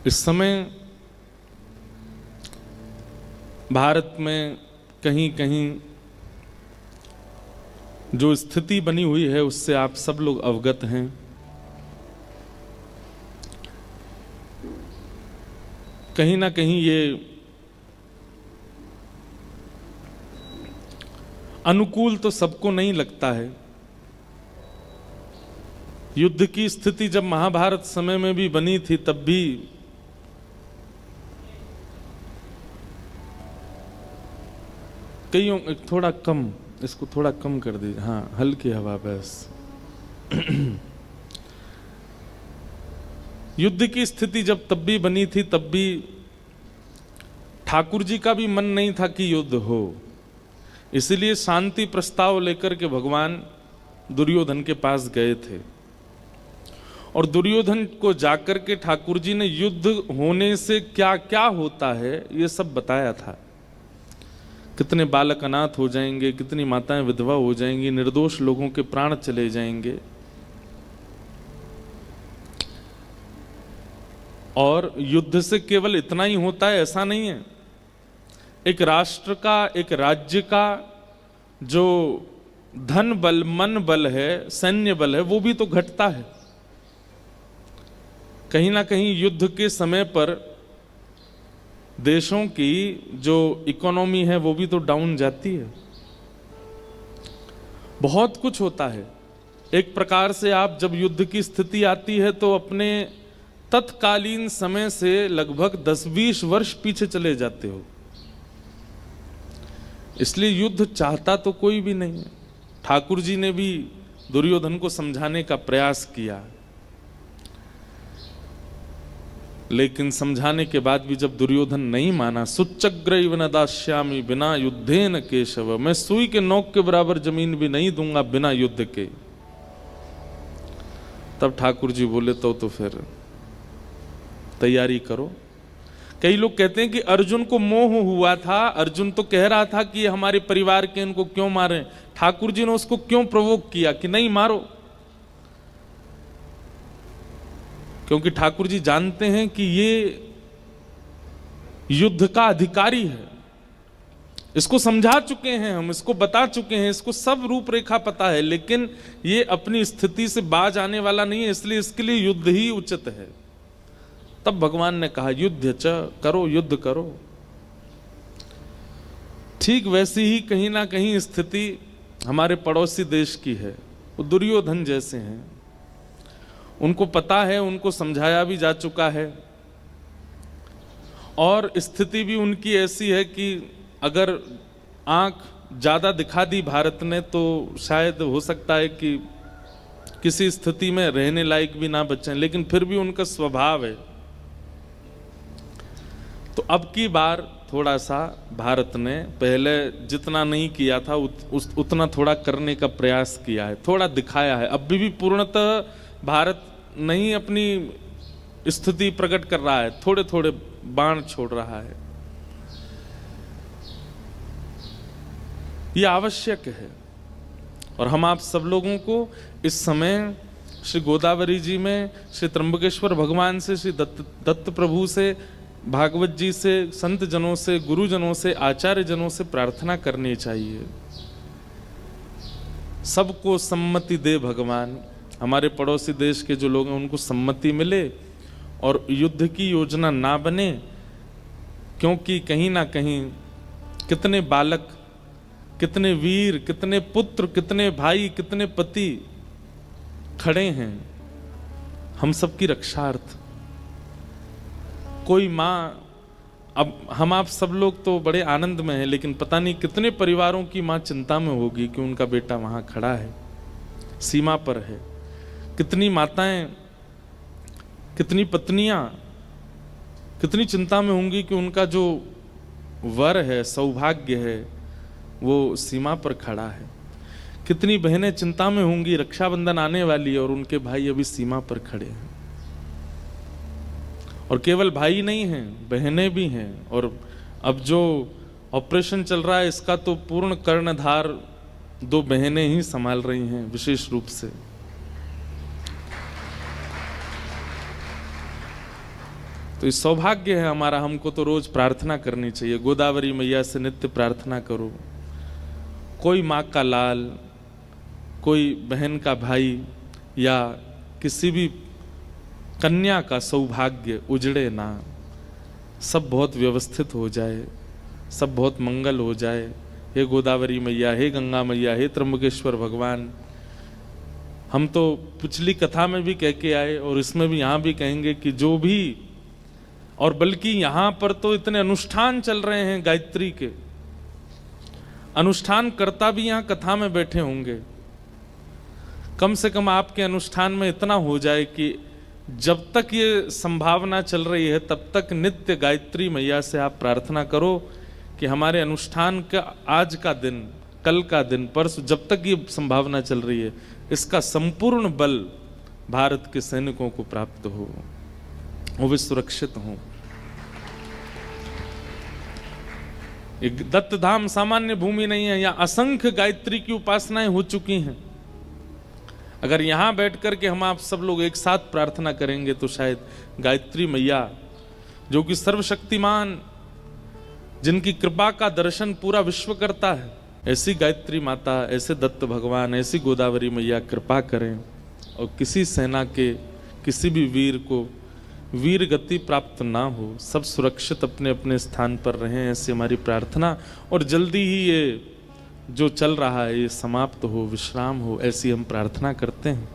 इस समय भारत में कहीं कहीं जो स्थिति बनी हुई है उससे आप सब लोग अवगत हैं। कहीं ना कहीं ये अनुकूल तो सबको नहीं लगता है। युद्ध की स्थिति जब महाभारत समय में भी बनी थी तब भी कईयों थोड़ा कम, इसको थोड़ा कम कर दीजिए। हाँ, हल्की हवा बस। युद्ध की स्थिति जब तब भी बनी थी तब भी ठाकुर जी का भी मन नहीं था कि युद्ध हो, इसलिए शांति प्रस्ताव लेकर के भगवान दुर्योधन के पास गए थे और दुर्योधन को जाकर के ठाकुर जी ने युद्ध होने से क्या क्या होता है ये सब बताया था। कितने बालक अनाथ हो जाएंगे, कितनी माताएं विधवा हो जाएंगी, निर्दोष लोगों के प्राण चले जाएंगे। और युद्ध से केवल इतना ही होता है ऐसा नहीं है। एक राष्ट्र का, एक राज्य का जो धन बल, मन बल है, सैन्य बल है, वो भी तो घटता है। कहीं ना कहीं युद्ध के समय पर देशों की जो इकोनॉमी है वो भी तो डाउन जाती है। बहुत कुछ होता है। एक प्रकार से आप जब युद्ध की स्थिति आती है तो अपने तत्कालीन समय से लगभग 10-20 वर्ष पीछे चले जाते हो। इसलिए युद्ध चाहता तो कोई भी नहीं है। ठाकुर जी ने भी दुर्योधन को समझाने का प्रयास किया, लेकिन समझाने के बाद भी जब दुर्योधन नहीं माना, सुच्चग्रैव न दास्यामि बिना युद्धेन केशव, मैं सुई के नोक के बराबर जमीन भी नहीं दूंगा बिना युद्ध के। तब ठाकुर जी बोले तो फिर तैयारी करो। कई लोग कहते हैं कि अर्जुन को मोह हुआ था, अर्जुन तो कह रहा था कि हमारे परिवार के, इनको क्यों मारें। ठाकुर जी ने उसको क्यों प्रवोक किया कि नहीं मारो, क्योंकि ठाकुर जी जानते हैं कि ये युद्ध का अधिकारी है। इसको समझा चुके हैं हम, इसको बता चुके हैं, इसको सब रूपरेखा पता है, लेकिन ये अपनी स्थिति से बाज आने वाला नहीं है, इसलिए इसके लिए युद्ध ही उचित है। तब भगवान ने कहा युद्ध च करो, युद्ध करो। ठीक वैसी ही कहीं ना कहीं स्थिति हमारे पड़ोसी देश की है। वो दुर्योधन जैसे हैं, उनको पता है, उनको समझाया भी जा चुका है और स्थिति भी उनकी ऐसी है कि अगर आंख ज्यादा दिखा दी भारत ने तो शायद हो सकता है कि किसी स्थिति में रहने लायक भी ना बचें, लेकिन फिर भी उनका स्वभाव है। तो अब की बार थोड़ा सा भारत ने पहले जितना नहीं किया था उतना थोड़ा करने का प्रयास किया है, थोड़ा दिखाया है। अब भी पूर्णतः भारत नहीं अपनी स्थिति प्रकट कर रहा है, थोड़े थोड़े बाण छोड़ रहा है। यह आवश्यक है और हम आप सब लोगों को इस समय श्री गोदावरी जी में, श्री त्र्यंबकेश्वर भगवान से, श्री दत्त प्रभु से, भागवत जी से, संत जनों से, गुरुजनों से, आचार्य जनों से प्रार्थना करनी चाहिए। सबको सम्मति दे भगवान। हमारे पड़ोसी देश के जो लोग हैं उनको सम्मति मिले और युद्ध की योजना ना बने, क्योंकि कहीं ना कहीं कितने बालक, कितने वीर, कितने पुत्र, कितने भाई, कितने पति खड़े हैं हम सबकी रक्षार्थ। कोई माँ, अब हम आप सब लोग तो बड़े आनंद में हैं, लेकिन पता नहीं कितने परिवारों की माँ चिंता में होगी कि उनका बेटा वहां खड़ा है, सीमा पर है। कितनी माताएं, कितनी पत्नियां कितनी चिंता में होंगी कि उनका जो वर है, सौभाग्य है, वो सीमा पर खड़ा है। कितनी बहनें चिंता में होंगी, रक्षाबंधन आने वाली है और उनके भाई अभी सीमा पर खड़े हैं। और केवल भाई नहीं हैं, बहनें भी हैं। और अब जो ऑपरेशन चल रहा है इसका तो पूर्ण कर्णधार 2 बहनें ही संभाल रही हैं विशेष रूप से। तो ये सौभाग्य है हमारा, हमको तो रोज प्रार्थना करनी चाहिए। गोदावरी मैया से नित्य प्रार्थना करो। कोई माँ का लाल, कोई बहन का भाई या किसी भी कन्या का सौभाग्य उजड़े ना, सब बहुत व्यवस्थित हो जाए, सब बहुत मंगल हो जाए। हे गोदावरी मैया, हे गंगा मैया, हे त्र्यंबकेश्वर भगवान। हम तो पिछली कथा में भी कह के आए और इसमें भी यहाँ भी कहेंगे कि जो भी, और बल्कि यहाँ पर तो इतने अनुष्ठान चल रहे हैं गायत्री के, अनुष्ठान करता भी यहाँ कथा में बैठे होंगे। कम से कम आपके अनुष्ठान में इतना हो जाए कि जब तक ये संभावना चल रही है तब तक नित्य गायत्री मैया से आप प्रार्थना करो कि हमारे अनुष्ठान का आज का दिन, कल का दिन, परसों, जब तक ये संभावना चल रही है, इसका संपूर्ण बल भारत के सैनिकों को प्राप्त हो, वो भी सुरक्षित हो। दत्त धाम सामान्य भूमि नहीं है, यहाँ असंख्य गायत्री की उपासनाएं हो चुकी हैं। अगर यहाँ बैठ कर के हम आप सब लोग एक साथ प्रार्थना करेंगे तो शायद गायत्री मैया, जो कि सर्वशक्तिमान, जिनकी कृपा का दर्शन पूरा विश्व करता है, ऐसी गायत्री माता, ऐसे दत्त भगवान, ऐसी गोदावरी मैया कृपा करें और किसी सेना के किसी भी वीर को वीर गति प्राप्त ना हो, सब सुरक्षित अपने अपने स्थान पर रहें, ऐसी हमारी प्रार्थना। और जल्दी ही ये जो चल रहा है ये समाप्त हो, विश्राम हो, ऐसी हम प्रार्थना करते हैं।